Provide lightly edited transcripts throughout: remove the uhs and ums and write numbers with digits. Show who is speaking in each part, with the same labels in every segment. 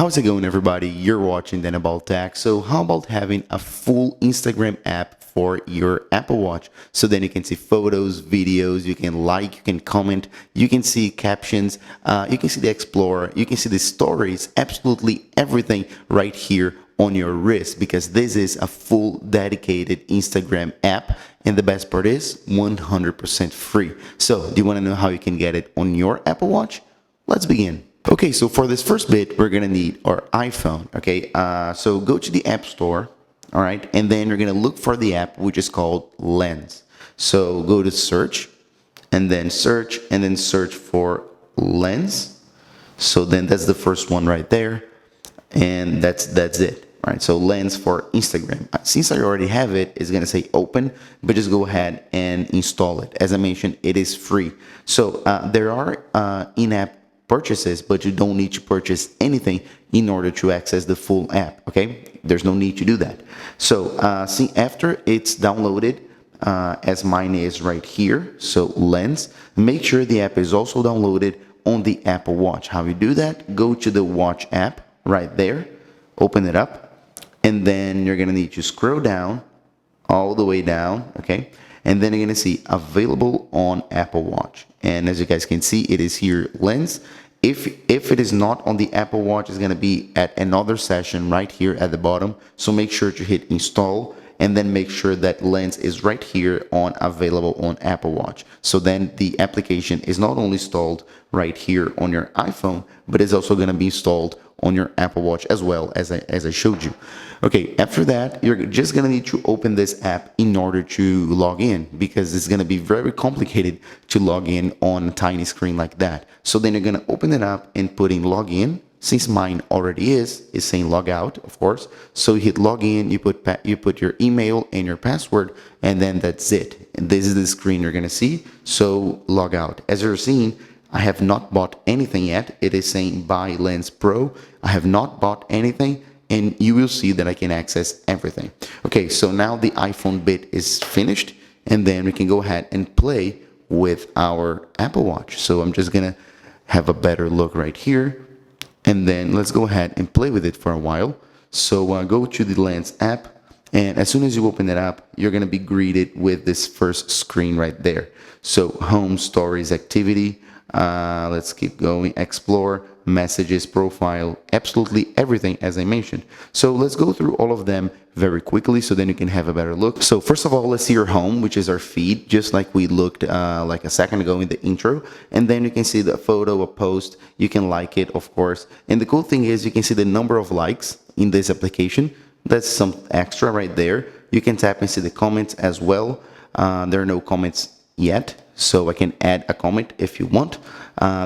Speaker 1: How's it going, everybody? You're watching Then About Tech. So how about having a full Instagram app for your Apple Watch? So then you can see photos, videos, you can like, you can comment, you can see captions, you can see the Explorer, you can see the stories, absolutely everything right here on your wrist, because this is a full dedicated Instagram app. And the best part is 100% free. So do you want to know how you can get it on your Apple Watch? Let's begin. Okay, so for this first bit, we're gonna need our iPhone. Okay, so go to the App Store, all right, and then you're gonna look for the app which is called Lens. So go to search, and then search for Lens. So then that's the first one right there, and that's it. All right, so Lens for Instagram. Since I already have it, it's gonna say open, but just go ahead and install it. As I mentioned, it is free. So there are in-app purchases, but you don't need to purchase anything in order to access the full app. Okay, there's no need to do that. So see, after it's downloaded, as mine is right here, so Lens, make sure the app is also downloaded on the Apple Watch. How you do that? Go to the Watch app right there, open it up, and then you're gonna need to scroll down all the way down, okay? And then you're gonna see available on Apple Watch. And as you guys can see, it is here, Lens. If it is not on the Apple Watch, it's gonna be at another session right here at the bottom. So make sure to hit install, and then make sure that Lens is right here on available on Apple Watch. So then the application is not only installed right here on your iPhone, but it's also gonna be installed on your Apple Watch as well, as I showed you. Okay, after that, you're just gonna need to open this app in order to log in, because it's gonna be very complicated to log in on a tiny screen like that. So then you're gonna open it up and put in login. Since mine already is saying log out, of course. So you hit login, you put your email and your password, and then that's it. And this is the screen you're gonna see. So log out. As you're seeing, I have not bought anything yet. It is saying buy Lens Pro. I have not bought anything, and you will see that I can access everything. Okay, so now the iPhone bit is finished, and then we can go ahead and play with our Apple Watch. So I'm just gonna have a better look right here, and then let's go ahead and play with it for a while. So go to the Lens app, and as soon as you open it up, you're gonna be greeted with this first screen right there. So home, stories, activity, let's keep going, explore, messages, profile, absolutely everything, as I mentioned. So let's go through all of them very quickly, so then you can have a better look. So first of all, let's see your home, which is our feed, just like we looked like a second ago in the intro. And then you can see the photo, a post, you can like it, of course. And the cool thing is you can see the number of likes in this application. That's some extra right there. You can tap and see the comments as well. There are no comments yet, so I can add a comment if you want.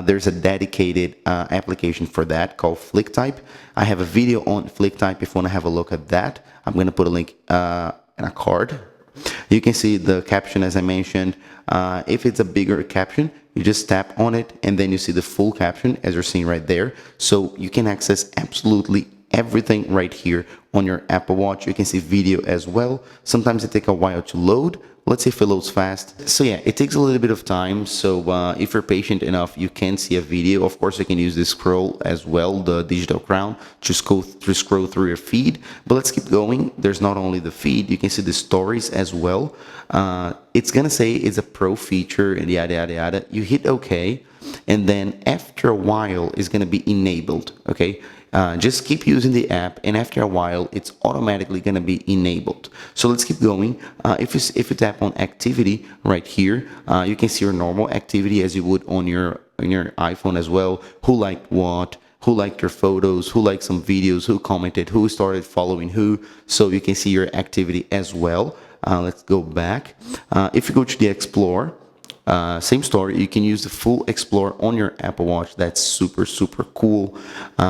Speaker 1: There's a dedicated application for that called FlickType. I have a video on FlickType if you want to have a look at that. I'm going to put a link in a card. You can see the caption, as I mentioned. If it's a bigger caption, you just tap on it, and then you see the full caption, as you're seeing right there. So you can access absolutely everything right here on your Apple Watch. You can see video as well. Sometimes it takes a while to load. Let's see if it loads fast. So yeah, it takes a little bit of time. So if you're patient enough, you can see a video. Of course, you can use the scroll as well, the digital crown, to scroll through your feed. But let's keep going. There's not only the feed, you can see the stories as well. It's gonna say it's a pro feature and yada, yada, yada. You hit OK, and then after a while, it's gonna be enabled, okay? Just keep using the app, and after a while, it's automatically going to be enabled. So let's keep going. If you tap on activity right here, you can see your normal activity as you would on your iPhone as well. Who liked what? Who liked your photos? Who liked some videos? Who commented? Who started following who? So you can see your activity as well. Let's go back. If you go to the Explore, same story, you can use the full Explore on your Apple Watch. That's super cool.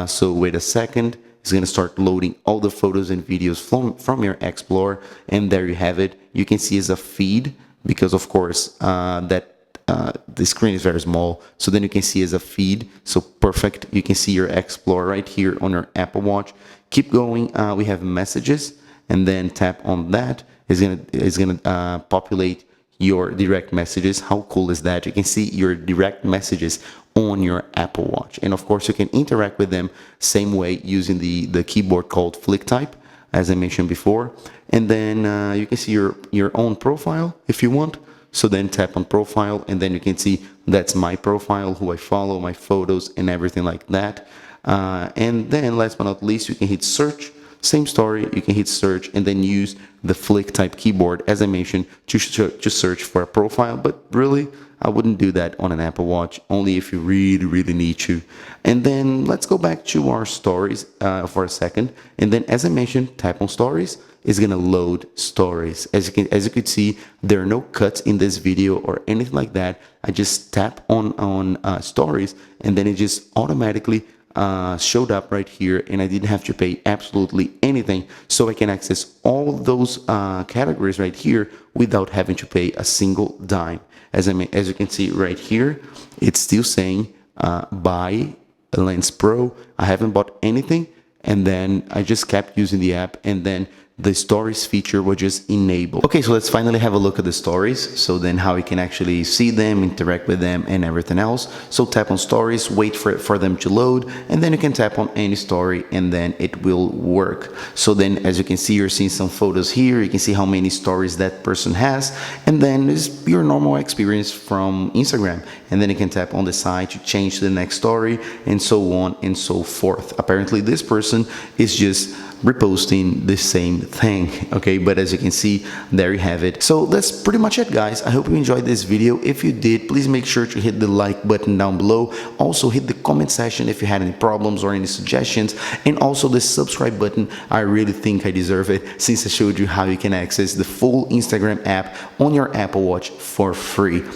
Speaker 1: So wait a second, it's going to start loading all the photos and videos from your Explore, and there you have it. You can see as a feed, because of course the screen is very small, so then you can see as a feed. So perfect, you can see your Explore right here on your Apple Watch. Keep going. We have messages, and then tap on that. It's gonna populate your direct messages. How cool is that? You can see your direct messages on your Apple Watch. And of course, you can interact with them same way using the keyboard called Flick Type, as I mentioned before. And then you can see your own profile if you want. So then tap on profile, and then you can see that's my profile, who I follow, my photos, and everything like that. And then last but not least, you can hit search. Same story, you can hit search and then use the Flick Type keyboard, as I mentioned, to search for a profile. But really, I wouldn't do that on an Apple Watch, only if you really, really need to. And then let's go back to our stories for a second. And then, as I mentioned, tap on stories. It's gonna load stories. As you can see, there are no cuts in this video or anything like that. I just tap on stories, and then it just automatically showed up right here, and I didn't have to pay absolutely anything, so I can access all of those categories right here without having to pay a single dime. As you can see right here, it's still saying buy a Lens Pro. I haven't bought anything, and then I just kept using the app, and then the stories feature was just enabled. Okay, so let's finally have a look at the stories. So then how you can actually see them, interact with them, and everything else. So tap on stories, wait for them to load, and then you can tap on any story, and then it will work. So then, as you can see, you're seeing some photos here. You can see how many stories that person has, and then it's your normal experience from Instagram. And then you can tap on the side to change to the next story, and so on and so forth. Apparently, this person is just reposting the same thing, okay? But as you can see, there you have it. So that's pretty much it, guys. I hope you enjoyed this video. If you did, please make sure to hit the like button down below. Also hit the comment section if you had any problems or any suggestions, and also the subscribe button. I really think I deserve it, since I showed you how you can access the full Instagram app on your Apple Watch for free.